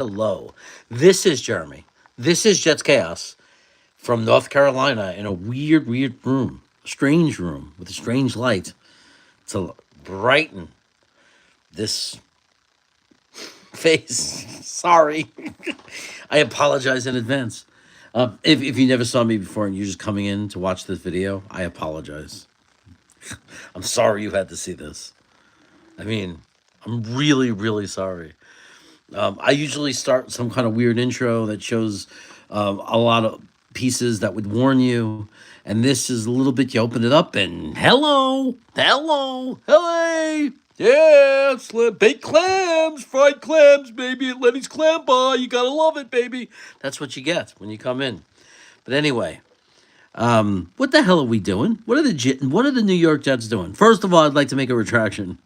Hello. This is Jeremy. This is Jets Chaos from North Carolina in a weird room, strange room with a strange light to brighten this face. Sorry. I apologize in advance. If you never saw me before and you're just coming in to watch this video, I apologize. I'm sorry you had to see this. I mean, I'm really sorry. I usually start some kind of weird intro that shows a lot of pieces that would warn you. And this is a little bit, you open it up and hey, yeah, baked clams, fried clams, baby, at Lenny's Clam Bar. You gotta love it, baby. That's what you get when you come in. But anyway, what the hell are we doing? What are the New York Jets doing? First of all, I'd like to make a retraction.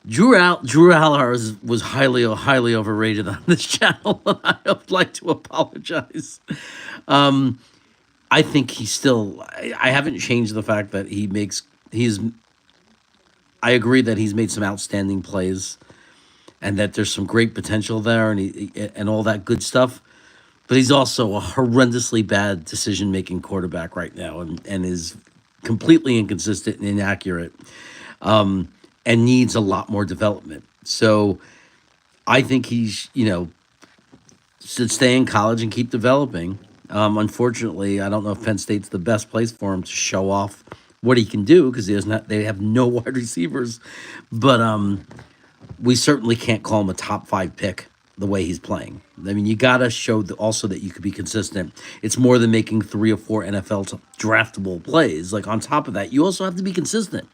Drew Allar was highly overrated on this channel, and I would like to apologize. I think he's still. I haven't changed the fact that he's. I agree that he's made some outstanding plays, and that there's some great potential there, and all that good stuff. But he's also a horrendously bad decision-making quarterback right now, and is completely inconsistent and inaccurate. And needs a lot more development. So I think he's, should stay in college and keep developing. Unfortunately, I don't know if Penn State's the best place for him to show off what he can do because they have no wide receivers. But we certainly can't call him a top 5 pick the way he's playing. I mean, you got to show also that you could be consistent. It's more than making 3 or 4 NFL draftable plays. Like, on top of that, you also have to be consistent.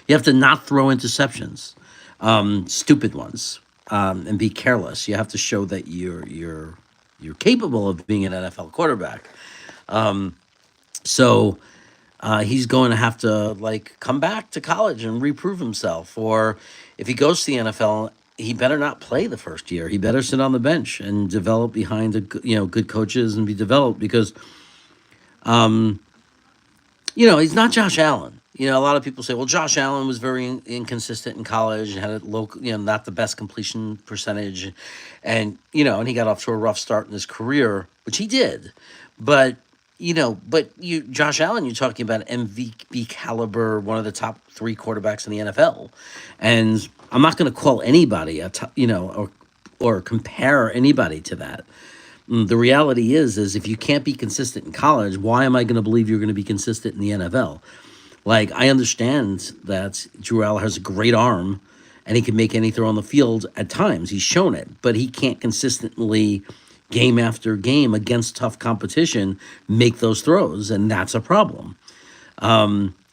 You have to not throw interceptions, stupid ones, and be careless. You have to show that you're capable of being an NFL quarterback. So he's going to have to come back to college and reprove himself. Or if he goes to the NFL, he better not play the first year. He better sit on the bench and develop behind good coaches and be developed because, he's not Josh Allen. A lot of people say, well, Josh Allen was very inconsistent in college and had a low, not the best completion percentage. And he got off to a rough start in his career, which he did. But, Josh Allen, you're talking about MVP caliber, one of the top 3 quarterbacks in the NFL. And I'm not going to call anybody or compare anybody to that. The reality is if you can't be consistent in college, why am I going to believe you're going to be consistent in the NFL? Like, I understand that Drew Allar has a great arm and he can make any throw on the field at times. He's shown it, but he can't consistently, game after game against tough competition, make those throws, and that's a problem.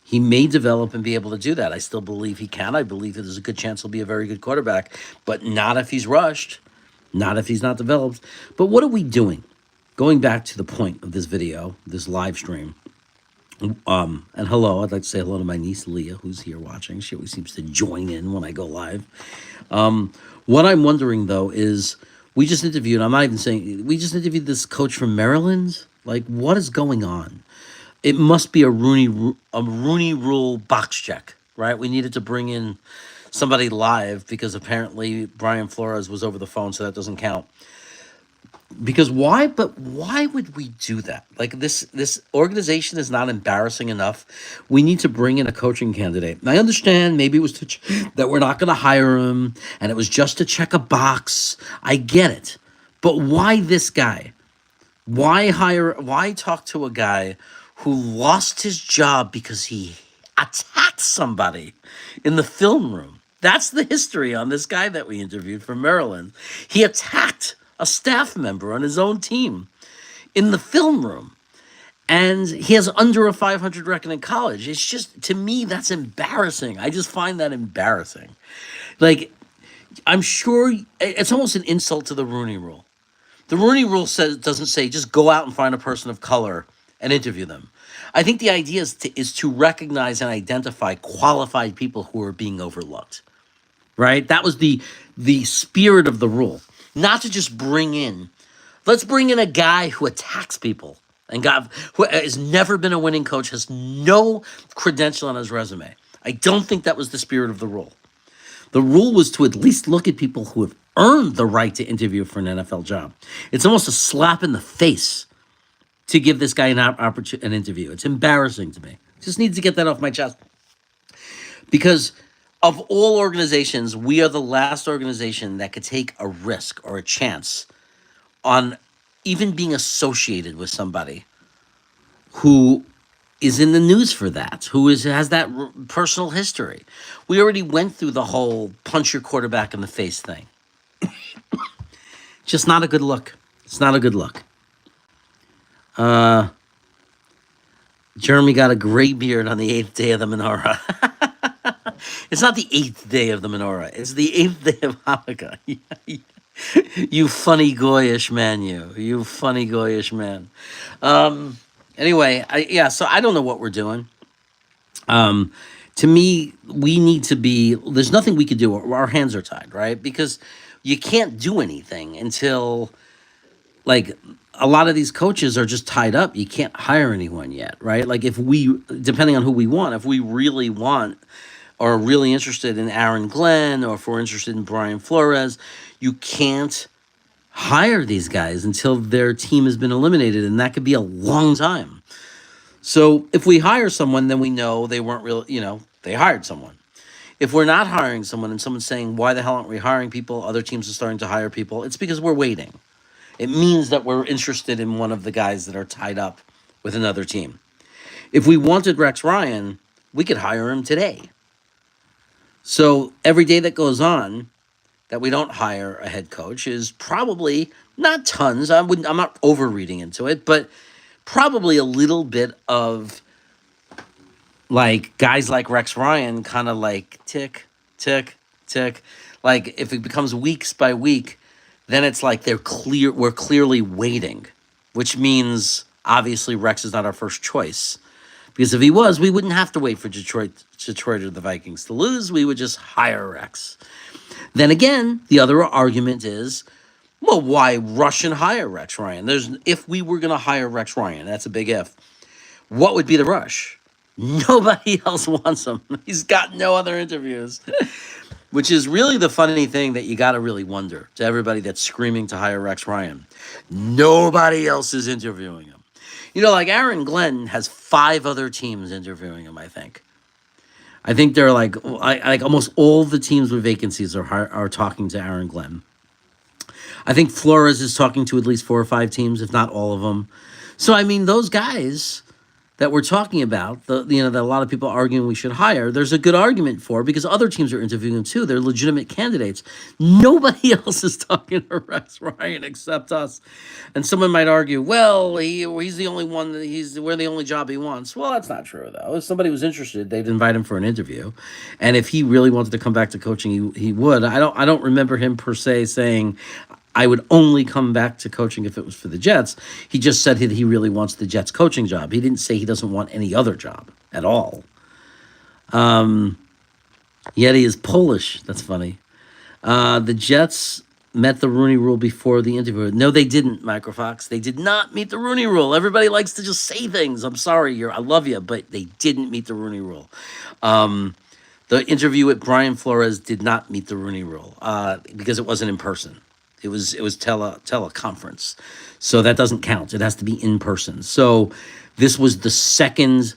He may develop and be able to do that. I still believe he can. I believe that there's a good chance he'll be a very good quarterback, but not if he's rushed, not if he's not developed. But what are we doing? Going back to the point of this video, this live stream, and hello, I'd like to say hello to my niece Leah, who's here watching. She always seems to join in when I go live. What I'm wondering, though, is we just interviewed this coach from Maryland. Like, what is going on? It must be a Rooney Rule box check, right? We needed to bring in somebody live because apparently Brian Flores was over the phone, so that doesn't count. Because why? But why would we do that? Like, this organization is not embarrassing enough. We need to bring in a coaching candidate. And I understand maybe it was that we're not going to hire him, and it was just to check a box. I get it. But why this guy? Why talk to a guy who lost his job because he attacked somebody in the film room? That's the history on this guy that we interviewed from Maryland. He attacked a staff member on his own team in the film room. And he has under a 500 record in college. It's just, to me, that's embarrassing. I just find that embarrassing. Like, I'm sure it's almost an insult to the Rooney Rule. The Rooney Rule doesn't say just go out and find a person of color and interview them. I think the idea is to recognize and identify qualified people who are being overlooked. Right? That was the spirit of the rule. Not to just let's bring in a guy who attacks people and who has never been a winning coach, has no credential on his resume. I don't think that was the spirit of the rule. The rule was to at least look at people who have earned the right to interview for an NFL job. It's almost a slap in the face to give this guy an interview. It's embarrassing to me. Just need to get that off my chest because of all organizations, we are the last organization that could take a risk or a chance on even being associated with somebody who is in the news for that, who has that personal history. We already went through the whole punch your quarterback in the face thing. Just not a good look. It's not a good look. Jeremy got a gray beard on the eighth day of the menorah. It's not the eighth day of the menorah. It's the eighth day of Hanukkah. You funny goyish man, you funny goyish man. Anyway, so I don't know what we're doing. To me, we need to be. There's nothing we could do. Our hands are tied, right? Because you can't do anything until like a lot of these coaches are just tied up. You can't hire anyone yet, right? Like if we, depending on who we want, if we really want or are really interested in Aaron Glenn or if we're interested in Brian Flores, you can't hire these guys until their team has been eliminated, and that could be a long time. So if we hire someone, then we know they weren't real, they hired someone. If we're not hiring someone and someone's saying, why the hell aren't we hiring people? Other teams are starting to hire people. It's because we're waiting. It means that we're interested in one of the guys that are tied up with another team. If we wanted Rex Ryan, we could hire him today. So every day that goes on that we don't hire a head coach is probably not tons. I'm not overreading into it, but probably a little bit of like guys like Rex Ryan kind of like tick, tick, tick. Like if it becomes weeks by week, then it's like we're clearly waiting, which means obviously Rex is not our first choice. Because if he was, we wouldn't have to wait for Detroit or the Vikings to lose. We would just hire Rex. Then again, the other argument is, well, why rush and hire Rex Ryan? If we were going to hire Rex Ryan, that's a big if, what would be the rush? Nobody else wants him. He's got no other interviews. Which is really the funny thing that you got to really wonder to everybody that's screaming to hire Rex Ryan. Nobody else is interviewing him. Like Aaron Glenn has 5 other teams interviewing him, I think. I think they're like almost all the teams with vacancies are talking to Aaron Glenn. I think Flores is talking to at least 4 or 5 teams, if not all of them. So, I mean, those guys that we're talking about, that a lot of people are arguing we should hire, there's a good argument for because other teams are interviewing them too. They're legitimate candidates. Nobody else is talking to Rex Ryan except us. And someone might argue, well, he's the only one we're the only job he wants. Well, that's not true though. If somebody was interested, they'd invite him for an interview. And if he really wanted to come back to coaching, he would. I don't remember him per se saying I would only come back to coaching if it was for the Jets. He just said he really wants the Jets coaching job. He didn't say he doesn't want any other job at all. Yeti is Polish. That's funny. The Jets met the Rooney Rule before the interview. No, they didn't, Microfox. They did not meet the Rooney Rule. Everybody likes to just say things. I'm sorry, I love you, but they didn't meet the Rooney Rule. The interview with Brian Flores did not meet the Rooney Rule because it wasn't in person. It was teleconference. So that doesn't count. It has to be in person. So this was the second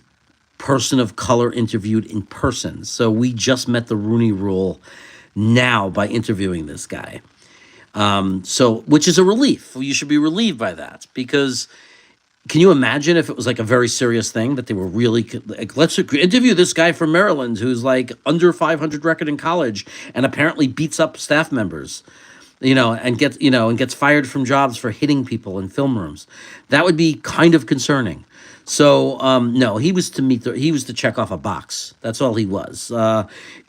person of color interviewed in person. So we just met the Rooney Rule now by interviewing this guy. Which is a relief. You should be relieved by that because can you imagine if it was like a very serious thing that they were really like, let's interview this guy from Maryland who's like under 500 record in college and apparently beats up staff members. And gets fired from jobs for hitting people in film rooms. That would be kind of concerning. So, no, he was to check off a box. That's all he was. And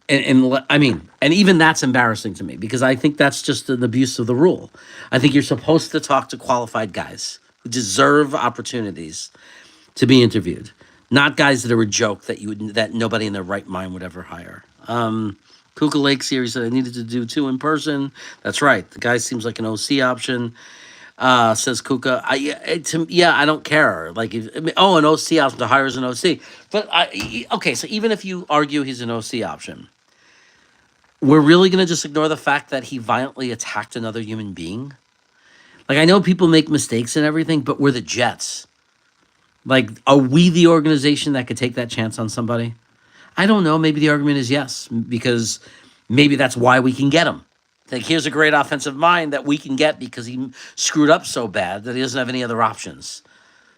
even that's embarrassing to me because I think that's just an abuse of the rule. I think you're supposed to talk to qualified guys who deserve opportunities to be interviewed, not guys that are a joke that nobody in their right mind would ever hire. Kuka Lake series said I needed to do 2 in person. That's right. The guy seems like an OC option. Says Kuka. I don't care. Like, an OC option to hire as an OC. But okay, so even if you argue he's an OC option, we're really going to just ignore the fact that he violently attacked another human being? Like, I know people make mistakes and everything, but we're the Jets. Like, are we the organization that could take that chance on somebody? I don't know. Maybe the argument is yes, because maybe that's why we can get him. Like, here's a great offensive mind that we can get because he screwed up so bad that he doesn't have any other options.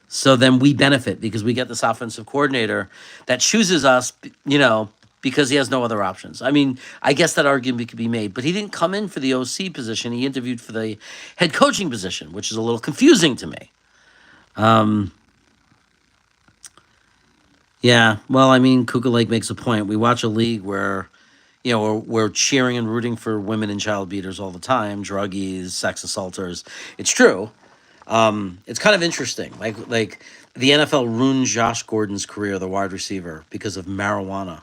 So then we benefit because we get this offensive coordinator that chooses us, because he has no other options. I mean, I guess that argument could be made, but he didn't come in for the OC position. He interviewed for the head coaching position, which is a little confusing to me. Yeah, well, I mean, Kuka Lake makes a point. We watch a league where, we're cheering and rooting for women and child beaters all the time, druggies, sex assaulters. It's true. It's kind of interesting. Like the NFL ruined Josh Gordon's career, the wide receiver, because of marijuana.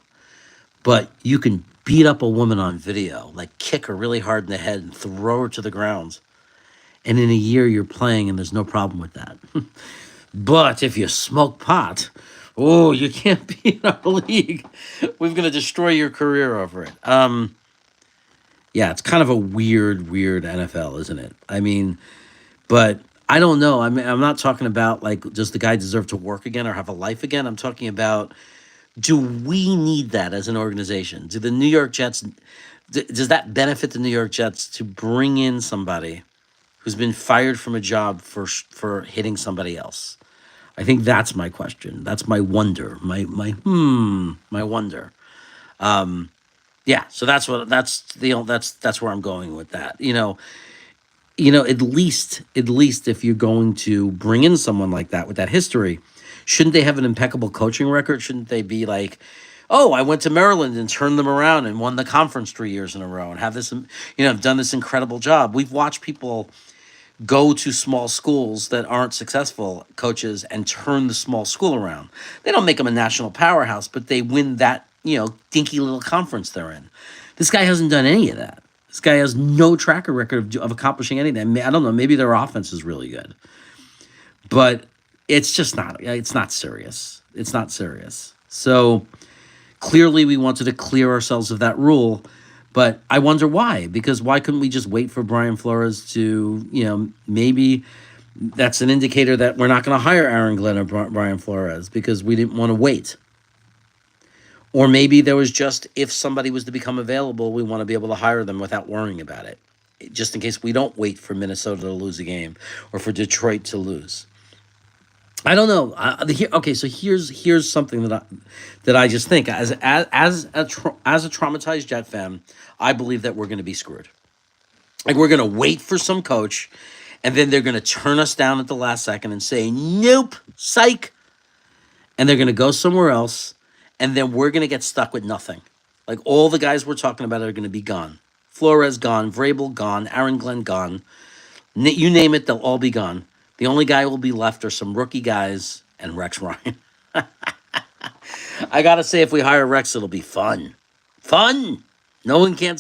But you can beat up a woman on video, like kick her really hard in the head and throw her to the ground. And in a year, you're playing, and there's no problem with that. But if you smoke pot, oh, you can't be in our league. We're going to destroy your career over it. Yeah, it's kind of a weird NFL, isn't it? I mean, but I don't know. I mean, I'm not talking about, like, does the guy deserve to work again or have a life again? I'm talking about, do we need that as an organization? Do the New York Jets, does that benefit the New York Jets to bring in somebody who's been fired from a job for hitting somebody else? I think that's my question. That's my wonder. My wonder. Yeah. So that's where I'm going with that. At least if you're going to bring in someone like that with that history, shouldn't they have an impeccable coaching record? Shouldn't they be like, oh, I went to Maryland and turned them around and won the conference 3 years in a row and have this, have done this incredible job. We've watched people go to small schools that aren't successful, coaches, and turn the small school around. They don't make them a national powerhouse, but they win that, dinky little conference they're in. This guy hasn't done any of that. This guy has no track record of accomplishing anything. I don't know. Maybe their offense is really good, but it's just not. It's not serious. It's not serious. So clearly, we wanted to clear ourselves of that rule. But I wonder why, because why couldn't we just wait for Brian Flores to, maybe that's an indicator that we're not going to hire Aaron Glenn or Brian Flores because we didn't want to wait. Or maybe there was just, if somebody was to become available, we want to be able to hire them without worrying about it, just in case we don't wait for Minnesota to lose a game or for Detroit to lose. I don't know. Okay, so here's something that I just think as a traumatized Jet fan, I believe that we're going to be screwed. Like, we're going to wait for some coach, and then they're going to turn us down at the last second and say, nope, psych, and they're going to go somewhere else, and then we're going to get stuck with nothing. Like, all the guys we're talking about are going to be gone. Flores gone, Vrabel gone, Aaron Glenn gone. You name it, they'll all be gone. The only guy who will be left are some rookie guys and Rex Ryan. I gotta say, if we hire Rex, it'll be fun. Fun. No one can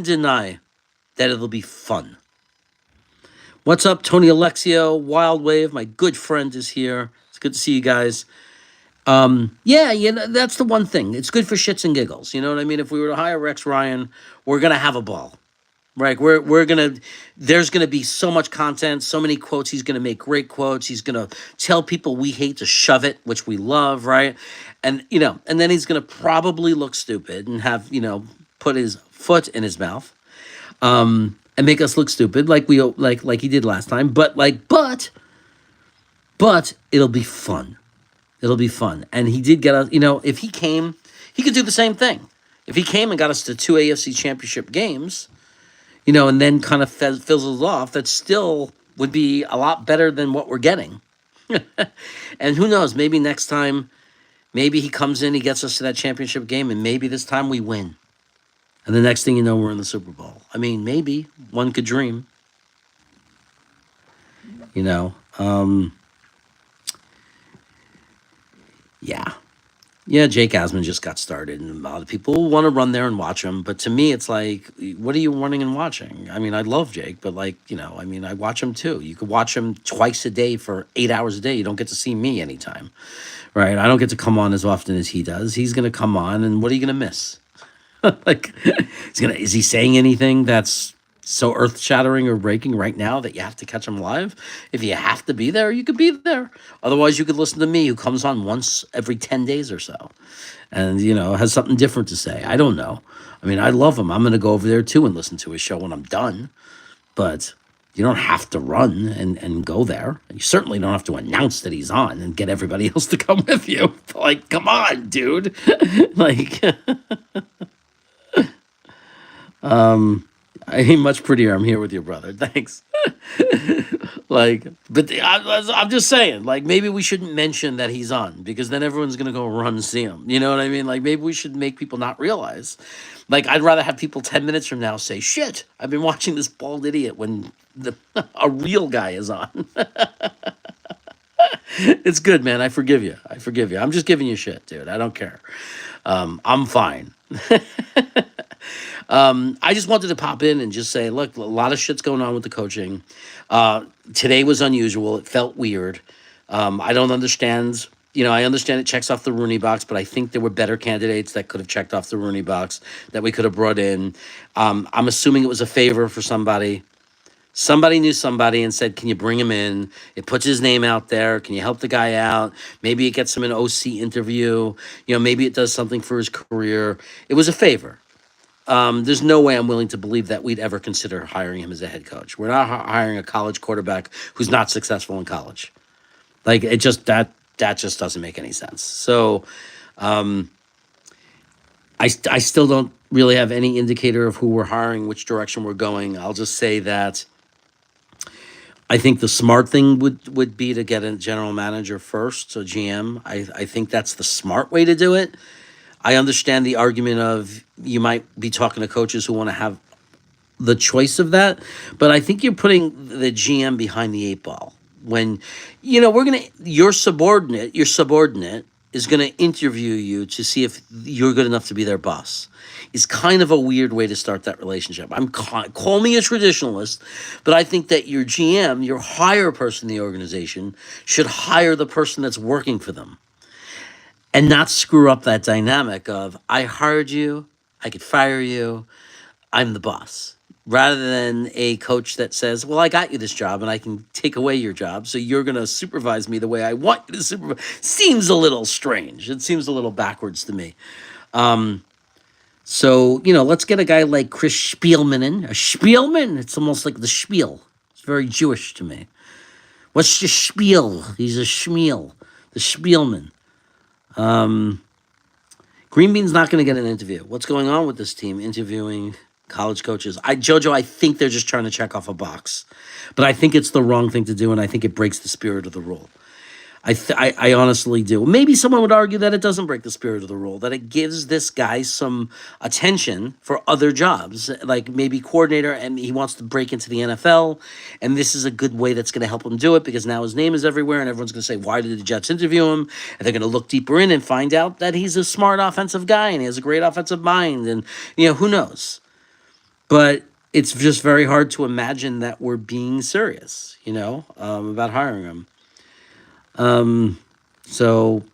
deny that it'll be fun. What's up, Tony Alexio? Wild Wave, my good friend, is here. It's good to see you guys. That's the one thing. It's good for shits and giggles. You know what I mean? If we were to hire Rex Ryan, we're gonna have a ball. Right, there's gonna be so much content, so many quotes. He's gonna make great quotes. He's gonna tell people we hate to shove it, which we love, right? And then he's gonna probably look stupid and have put his foot in his mouth, and make us look stupid like he did last time. But it'll be fun. It'll be fun. And he did get us. If he came, he could do the same thing. If he came and got us to 2 AFC Championship games. And then kind of fizzles off, that still would be a lot better than what we're getting. And who knows, maybe next time, maybe he comes in, he gets us to that championship game, and maybe this time we win. And the next thing you know, we're in the Super Bowl. I mean, maybe. One could dream. Yeah. Yeah, Jake Asman just got started, and a lot of people want to run there and watch him. But to me, it's like, what are you running and watching? I mean, I love Jake, but I watch him too. You could watch him twice a day for 8 hours a day. You don't get to see me anytime, right? I don't get to come on as often as he does. He's going to come on, and what are you going to miss? Like, is he saying anything that's so earth shattering or breaking right now that you have to catch him live? If you have to be there, you could be there. Otherwise, you could listen to me, who comes on once every 10 days or so, and has something different to say. I don't know. I mean, I love him. I'm going to go over there too and listen to his show when I'm done. But you don't have to run and go there. You certainly don't have to announce that he's on and get everybody else to come with you. Like, come on, dude. Like, I ain't much prettier. I'm here with your brother. Thanks. Like, but I'm just saying, like, maybe we shouldn't mention that he's on, because then everyone's gonna go run and see him. You know what I mean? Like, maybe we should make people not realize. Like, I'd rather have people 10 minutes from now say, "Shit, I've been watching this bald idiot," when a real guy is on. It's good, man. I forgive you. I forgive you. I'm just giving you shit, dude. I don't care. I'm fine. I just wanted to pop in and just say, look, a lot of shit's going on with the coaching. Today was unusual. It felt weird. I don't understand. I understand it checks off the Rooney box, but I think there were better candidates that could have checked off the Rooney box that we could have brought in. I'm assuming it was a favor for somebody. Somebody knew somebody and said, can you bring him in? It puts his name out there. Can you help the guy out? Maybe it gets him an OC interview. Maybe it does something for his career. It was a favor. There's no way I'm willing to believe that we'd ever consider hiring him as a head coach. We're not hiring a college quarterback who's not successful in college. Like, it just, that just doesn't make any sense. So, I still don't really have any indicator of who we're hiring, which direction we're going. I'll just say that I think the smart thing would be to get a general manager first, so GM. I think that's the smart way to do it. I understand the argument of you might be talking to coaches who want to have the choice of that, but I think you're putting the GM behind the eight ball. When, your subordinate is going to interview you to see if you're good enough to be their boss. It's kind of a weird way to start that relationship. Call me a traditionalist, but I think that your GM, your higher person in the organization, should hire the person that's working for them, and not screw up that dynamic of, I hired you, I could fire you, I'm the boss. Rather than a coach that says, well, I got you this job and I can take away your job, so you're going to supervise me the way I want you to supervise. Seems a little strange. It seems a little backwards to me. So, let's get a guy like Chris Spielman in. A Spielman? It's almost like the spiel. It's very Jewish to me. What's the spiel? He's a schmiel. The Spielman. Green Bean's not going to get an interview. What's going on with this team interviewing college coaches? Jojo, I think they're just trying to check off a box. But I think it's the wrong thing to do, and I think it breaks the spirit of the rule. I honestly do. Maybe someone would argue that it doesn't break the spirit of the rule, that it gives this guy some attention for other jobs, like maybe coordinator, and he wants to break into the NFL, and this is a good way that's going to help him do it, because now his name is everywhere, and everyone's going to say, why did the Jets interview him? And they're going to look deeper in and find out that he's a smart offensive guy, and he has a great offensive mind, and, who knows? But it's just very hard to imagine that we're being serious, about hiring him. So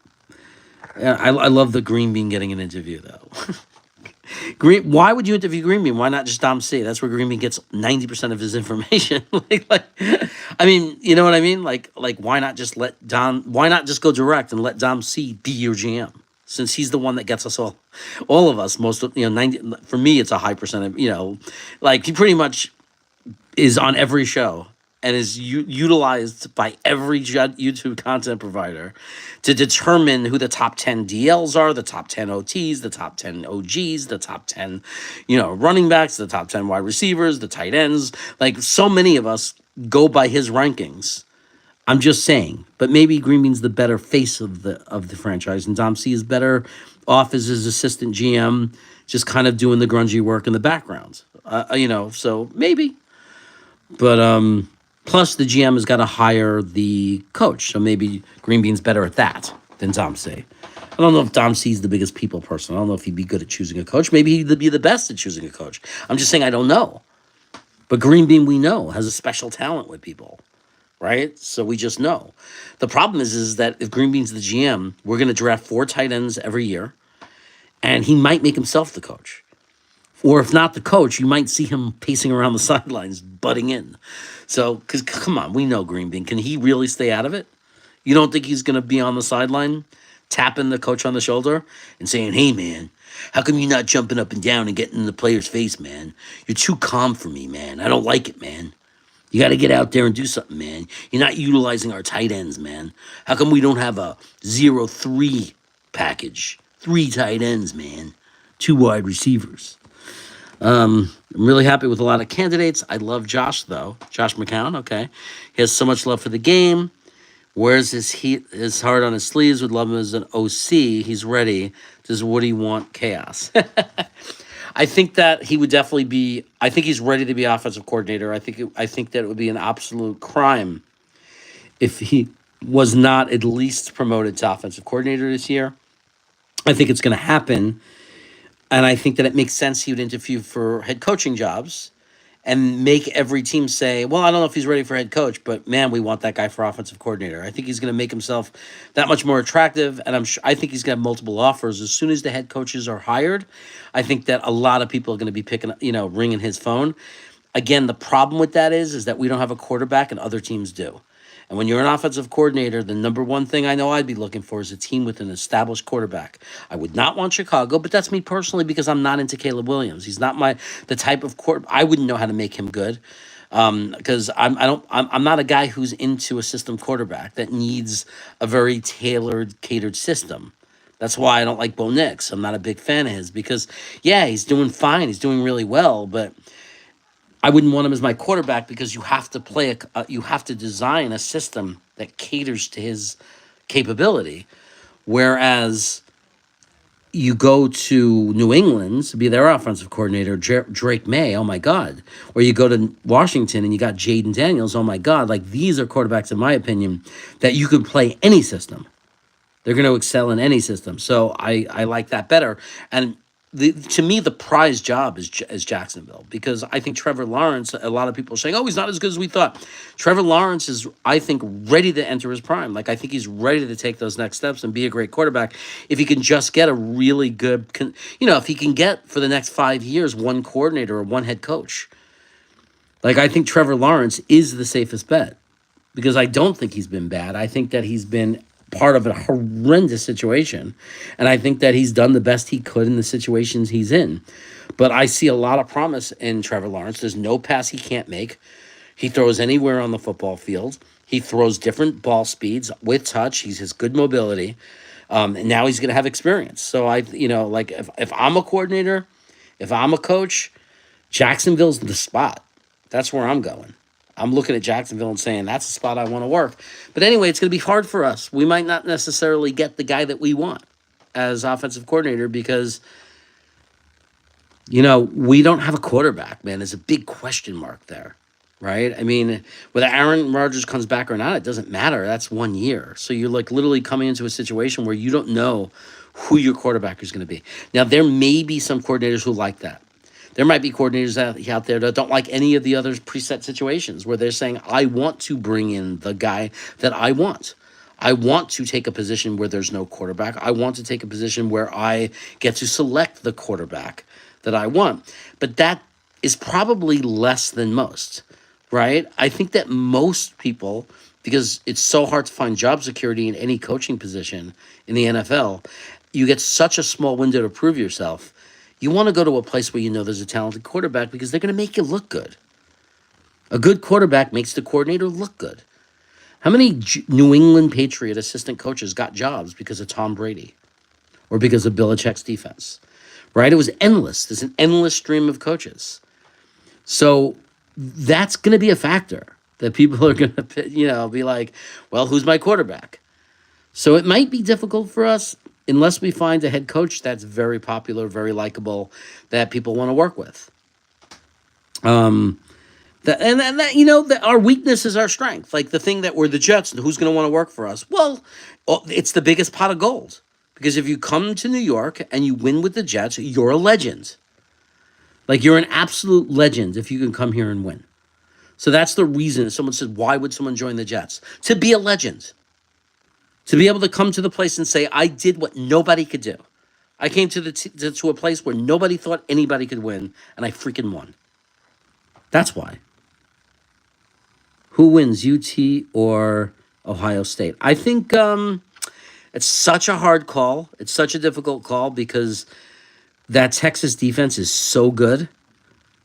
yeah, I love the Green Bean getting an interview, though. Why would you interview Green Bean? Why not just Dom C? That's where Green Bean gets 90% of his information. I mean, you know what I mean? Like, why not just why not just go direct and let Dom C be your GM? Since he's the one that gets us all of us, most of, 90, for me, it's a high percentage, he pretty much is on every show and is utilized by every YouTube content provider to determine who the top 10 DLs are, the top 10 OTs, the top 10 OGs, the top 10, running backs, the top 10 wide receivers, the tight ends. Like, so many of us go by his rankings. I'm just saying, but maybe Green Bean's the better face of the franchise, and Dom C is better off as his assistant GM, just kind of doing the grungy work in the background. So maybe. But plus the GM has got to hire the coach, so maybe Green Bean's better at that than Dom C. I don't know if Dom C's the biggest people person. I don't know if he'd be good at choosing a coach. Maybe he'd be the best at choosing a coach. I'm just saying I don't know. But Green Bean, we know, has a special talent with people. Right? So we just know. The problem is that if Green Bean's the GM, we're going to draft 4 tight ends every year, and he might make himself the coach. Or if not the coach, you might see him pacing around the sidelines, butting in. So, because come on, we know Green Bean. Can he really stay out of it? You don't think he's going to be on the sideline tapping the coach on the shoulder and saying, hey, man, how come you're not jumping up and down and getting in the player's face, man? You're too calm for me, man. I don't like it, man. You got to get out there and do something, man. You're not utilizing our tight ends, man. How come we don't have a 0-3 package? 3 tight ends, man. 2 wide receivers. I'm really happy with a lot of candidates. I love Josh, though. Josh McCown, okay. He has so much love for the game. Wears his heart on his sleeves. Would love him as an OC. He's ready. Does Woody want chaos? I think that he would definitely be. I think he's ready to be offensive coordinator. I think that it would be an absolute crime if he was not at least promoted to offensive coordinator this year. I think it's going to happen, and I think that it makes sense he would interview for head coaching jobs and make every team say, well, I don't know if he's ready for head coach, but man, we want that guy for offensive coordinator. I think he's going to make himself that much more attractive, and I think he's going to have multiple offers. As soon as the head coaches are hired, I think that a lot of people are going to be picking, ringing his phone. Again, the problem with that is that we don't have a quarterback and other teams do. And when you're an offensive coordinator, the number one thing I know I'd be looking for is a team with an established quarterback. I would not want Chicago, but that's me personally because I'm not into Caleb Williams. He's not the type of quarterback. I wouldn't know how to make him good because I'm not a guy who's into a system quarterback that needs a very tailored, catered system. That's why I don't like Bo Nix. I'm not a big fan of his because, yeah, he's doing fine. He's doing really well, but I wouldn't want him as my quarterback because you have to you have to design a system that caters to his capability. Whereas you go to New England to be their offensive coordinator, Drake May, oh my God. Or you go to Washington and you got Jaden Daniels, oh my God. Like these are quarterbacks, in my opinion, that you could play any system. They're going to excel in any system. So I like that better. And to me, the prize job is Jacksonville because I think Trevor Lawrence, a lot of people are saying, oh, he's not as good as we thought. Trevor Lawrence is, I think, ready to enter his prime. Like, I think he's ready to take those next steps and be a great quarterback if he can just get a really good, if he can get for the next 5 years one coordinator or one head coach. Like, I think Trevor Lawrence is the safest bet because I don't think he's been bad. I think that he's been part of a horrendous situation, and I think that he's done the best he could in the situations he's in. But I see a lot of promise in Trevor Lawrence. There's no pass he can't make. He throws anywhere on the football field. He throws different ball speeds with touch. He has good mobility. And now he's going to have experience. So if I'm a coordinator, if I'm a coach, Jacksonville's the spot. That's where I'm going. I'm looking at Jacksonville and saying, that's the spot I want to work. But anyway, it's going to be hard for us. We might not necessarily get the guy that we want as offensive coordinator because, we don't have a quarterback, man. There's a big question mark there, right? I mean, whether Aaron Rodgers comes back or not, it doesn't matter. That's 1 year. So you're like literally coming into a situation where you don't know who your quarterback is going to be. Now, there may be some coordinators who like that. There might be coordinators out there that don't like any of the other preset situations where they're saying, I want to bring in the guy that I want. I want to take a position where there's no quarterback. I want to take a position where I get to select the quarterback that I want. But that is probably less than most, right? I think that most people, because it's so hard to find job security in any coaching position in the NFL, you get such a small window to prove yourself. You want to go to a place where you know there's a talented quarterback because they're going to make you look good. A good quarterback makes the coordinator look good. How many New England Patriot assistant coaches got jobs because of Tom Brady or because of Belichick's defense? Right? It was endless. There's an endless stream of coaches. So that's going to be a factor that people are going to, be like, well, who's my quarterback? So it might be difficult for us unless we find a head coach that's very popular, very likable, that people want to work with. Our weakness is our strength. Like the thing that we're the Jets, who's going to want to work for us? Well, it's the biggest pot of gold. Because if you come to New York and you win with the Jets, you're a legend. Like you're an absolute legend if you can come here and win. So that's the reason someone said, why would someone join the Jets? To be a legend. To be able to come to the place and say, I did what nobody could do. I came to a place where nobody thought anybody could win, and I freaking won. That's why. Who wins, UT or Ohio State? I think it's such a hard call. It's such a difficult call because that Texas defense is so good.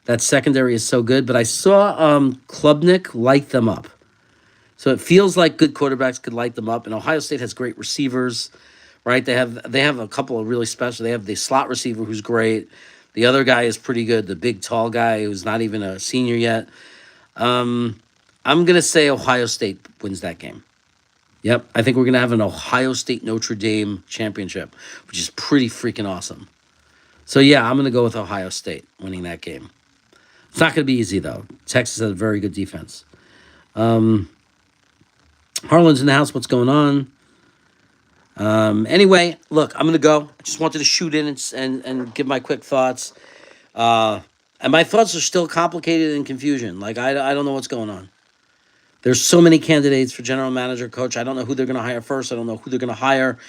That secondary is so good. But I saw Klubnik light them up. So it feels like good quarterbacks could light them up. And Ohio State has great receivers, right? They have a couple of really special. They have the slot receiver who's great. The other guy is pretty good. The big tall guy who's not even a senior yet. I'm gonna say Ohio State wins that game. Yep, I think we're gonna have an Ohio State Notre Dame championship, which is pretty freaking awesome. So yeah, I'm gonna go with Ohio State winning that game. It's not gonna be easy though. Texas has a very good defense. Harlan's in the house. What's going on? Anyway, look, I'm gonna go. I just wanted to shoot in and give my quick thoughts. And my thoughts are still complicated and confusion. Like I don't know what's going on. There's so many candidates for general manager, coach. I don't know who they're going to hire first. I don't know who they're going to hire.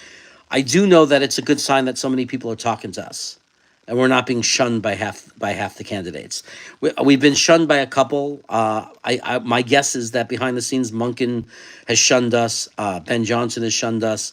I do know that it's a good sign that so many people are talking to us, and we're not being shunned by half the candidates. We've been shunned by a couple. My guess is that behind the scenes, Munkin has shunned us. Ben Johnson has shunned us,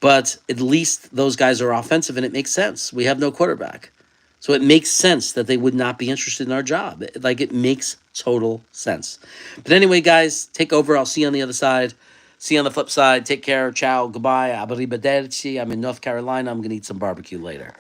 but at least those guys are offensive, and it makes sense. We have no quarterback. So it makes sense that they would not be interested in our job. Like, it makes total sense. But anyway, guys, take over. I'll see you on the other side. See you on the flip side. Take care. Ciao. Goodbye. Arrivederci. I'm in North Carolina. I'm going to eat some barbecue later.